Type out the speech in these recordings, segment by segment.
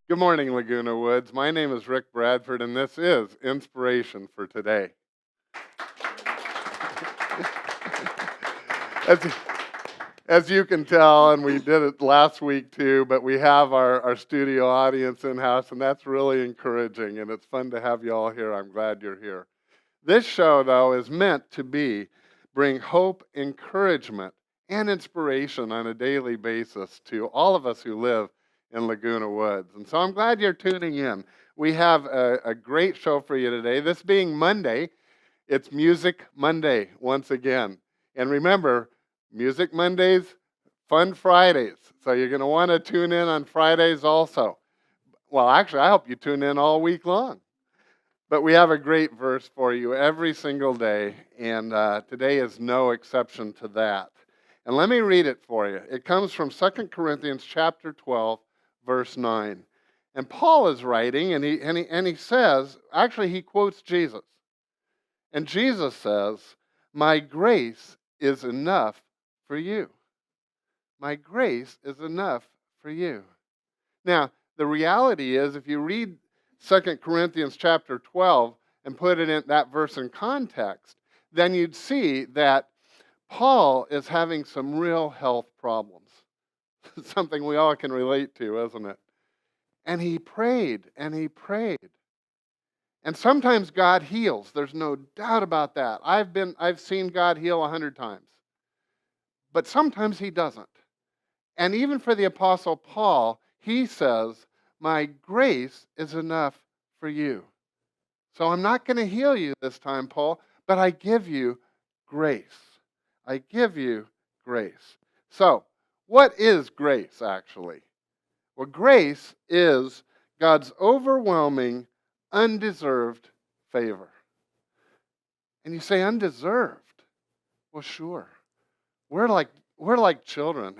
Good morning, Laguna Woods. My name is Rick Bradford, and this is Inspiration for Today. As, as you can tell, and we did it last week too, but we have our studio audience in-house, and that's really encouraging, and it's fun to have you all here. I'm glad you're here. This show, though, is meant to bring hope, encouragement, and inspiration on a daily basis to all of us who live in Laguna Woods. And so I'm glad you're tuning in. We have a great show for you today. This being Monday, it's Music Monday once again. And remember, Music Mondays, Fun Fridays. So you're going to want to tune in on Fridays also. Well, actually, I hope you tune in all week long. But we have a great verse for you every single day, and today is no exception to that. And let me read it for you. It comes from 2 Corinthians chapter 12, verse 9. And Paul is writing, and he says, actually he quotes Jesus. And Jesus says, "My grace is enough for you. My grace is enough for you." Now, the reality is, if you read 2 Corinthians chapter 12 and put it in that verse in context, then you'd see that Paul is having some real health problems. Something we all can relate to, isn't it? And he prayed and he prayed. And sometimes God heals. There's no doubt about that. I've seen God heal 100 times. But sometimes he doesn't. And even for the Apostle Paul, he says, "My grace is enough for you." So I'm not going to heal you this time, Paul, but I give you grace. I give you grace. So, what is grace actually? Well, grace is God's overwhelming, undeserved favor. And you say, undeserved? Well, sure. We're like children,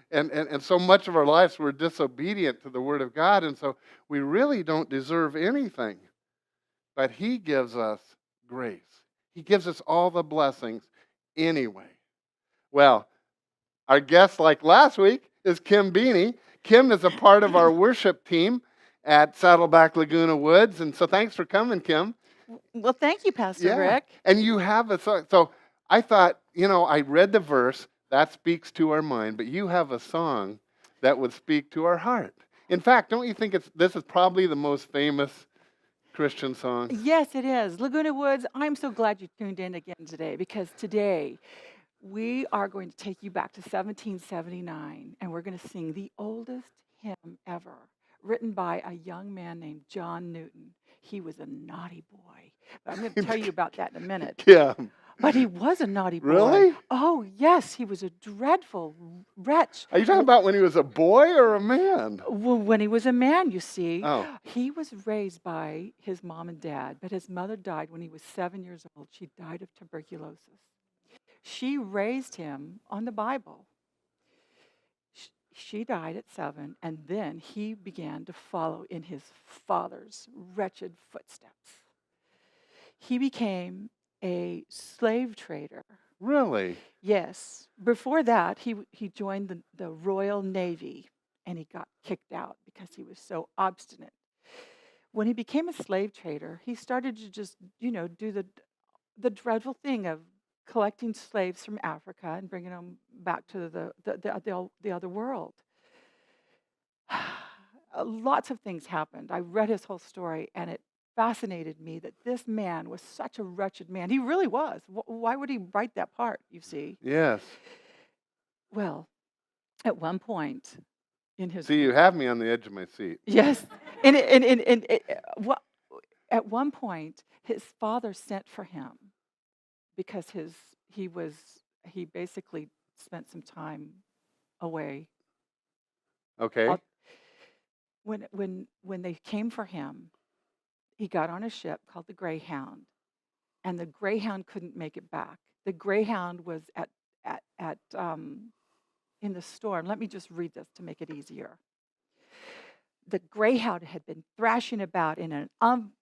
and so much of our lives we're disobedient to the Word of God, and so we really don't deserve anything. But He gives us grace. He gives us all the blessings anyway. Well, our guest, like last week, is Kim Beaney. Kim is a part of our worship team at Saddleback Laguna Woods, and so thanks for coming, Kim. Well, thank you, Pastor Rick. And you have a song. So I thought, I read the verse, that speaks to our mind, but you have a song that would speak to our heart. In fact, don't you think this is probably the most famous Christian song? Yes, it is. Laguna Woods, I'm so glad you tuned in again today, because today we are going to take you back to 1779, and we're going to sing the oldest hymn ever, written by a young man named John Newton. He was a naughty boy. But I'm going to tell you about that in a minute. Yeah. But he was a naughty boy. Really? Oh, yes. He was a dreadful wretch. Are you talking about when he was a boy or a man? Well, when he was a man, you see. Oh. He was raised by his mom and dad, but his mother died when he was 7 years old. She died of tuberculosis. She raised him on the Bible. She died at 7, and then he began to follow in his father's wretched footsteps. He became a slave trader. Really? Yes. Before that, he joined the Royal Navy, and he got kicked out because he was so obstinate. When he became a slave trader, he started to just, do the dreadful thing of collecting slaves from Africa and bringing them back to the other world. Lots of things happened. I read his whole story, and it fascinated me that this man was such a wretched man. He really was. Why would he write that part, you see? Yes. Well, at one point in his... See, you have me on the edge of my seat. Yes. At one point, his father sent for him because he basically spent some time away. Okay. When they came for him, he got on a ship called the Greyhound, and the Greyhound couldn't make it back. The Greyhound was in the storm. Let me just read this to make it easier. The Greyhound had been thrashing about in an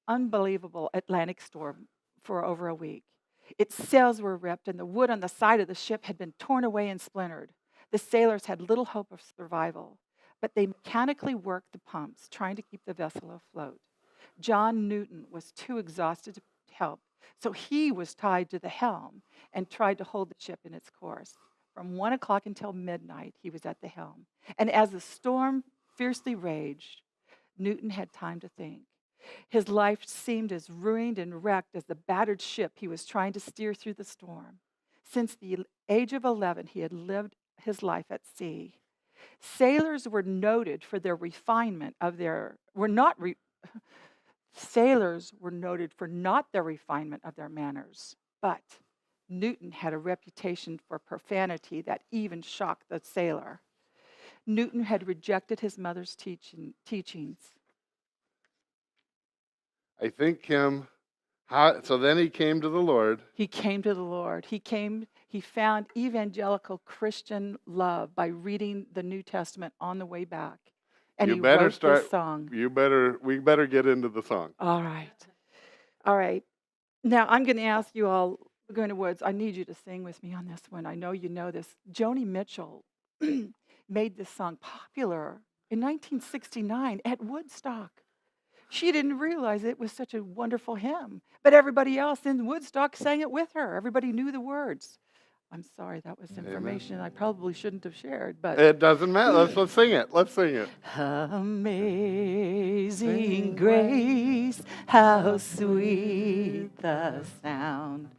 unbelievable Atlantic storm for over a week. Its sails were ripped, and the wood on the side of the ship had been torn away and splintered. The sailors had little hope of survival. but they mechanically worked the pumps, trying to keep the vessel afloat. John Newton was too exhausted to help, so he was tied to the helm and tried to hold the ship in its course. From 1 o'clock until midnight, he was at the helm. And as the storm fiercely raged, Newton had time to think. His life seemed as ruined and wrecked as the battered ship he was trying to steer through the storm. Since the age of 11, he had lived his life at sea. Sailors were noted for their refinement of their, were not, re, sailors were noted for not their refinement of their manners, but Newton had a reputation for profanity that even shocked the sailor. Newton had rejected his mother's teachings. I think, Kim, so then he came to the Lord. He came to the Lord. He found evangelical Christian love by reading the New Testament on the way back. And You he better wrote start- this song. We better get into the song. All right. All right. Now I'm going to ask you all, Laguna Woods, I need you to sing with me on this one. I know you know this. Joni Mitchell made this song popular in 1969 at Woodstock. She didn't realize it was such a wonderful hymn, but everybody else in Woodstock sang it with her. Everybody knew the words. I'm sorry, that was information I probably shouldn't have shared, but It doesn't matter. Let's sing it. Let's sing it. Amazing grace, how sweet the sound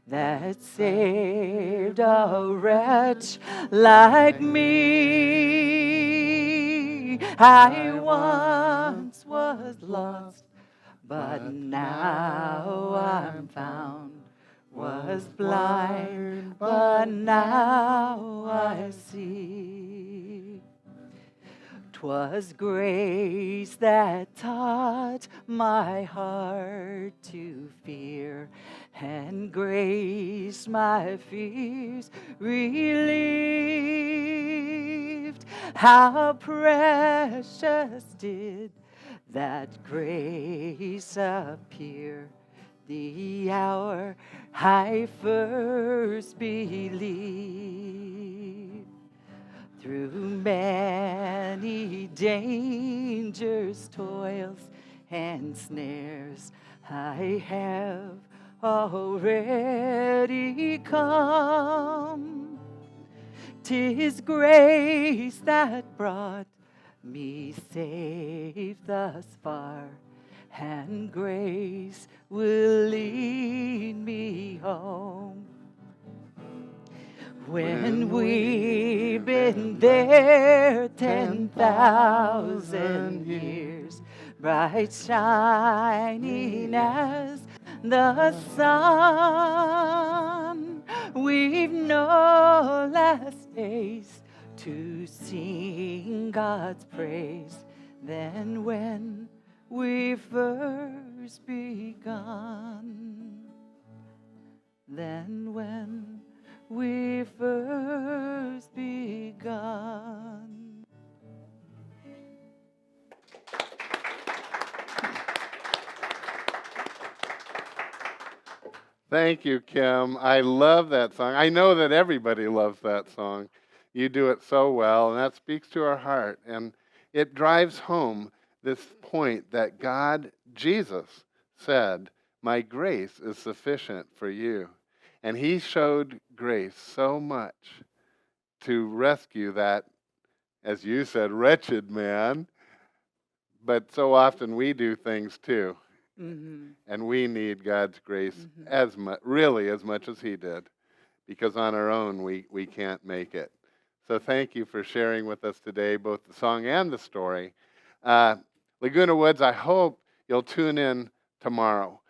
that saved a wretch like me. I once was lost, but now I'm found. Was blind, but now I see. 'Twas grace that taught my heart to fear, and grace my fears relieved. How precious did that grace appear the hour I first believed. Through many dangers, toils, and snares, I have already come. 'Tis grace that brought me safe thus far, and grace will lead me home. When we've been there 10,000 years, bright shining as the sun, we've no less days to sing God's praise than when we first begun. Than when we first begun. Thank you, Kim. I love that song. I know that everybody loves that song. You do it so well, and that speaks to our heart. And it drives home this point that God, Jesus, said, "My grace is sufficient for you." And he showed grace so much to rescue that, as you said, wretched man. But so often we do things too. Mm-hmm. And we need God's grace as much, really as much as he did, because on our own we can't make it. So thank you for sharing with us today, both the song and the story. Laguna Woods, I hope you'll tune in tomorrow.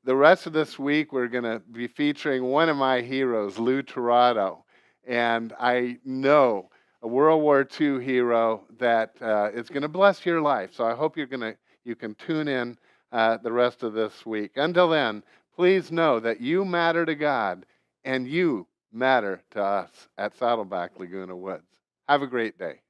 The rest of this week, we're going to be featuring one of my heroes, Lou Tirado. And I know a World War II hero that is going to bless your life. So I hope you can tune in the rest of this week. Until then, please know that you matter to God and you matter to us at Saddleback Laguna Woods. Have a great day.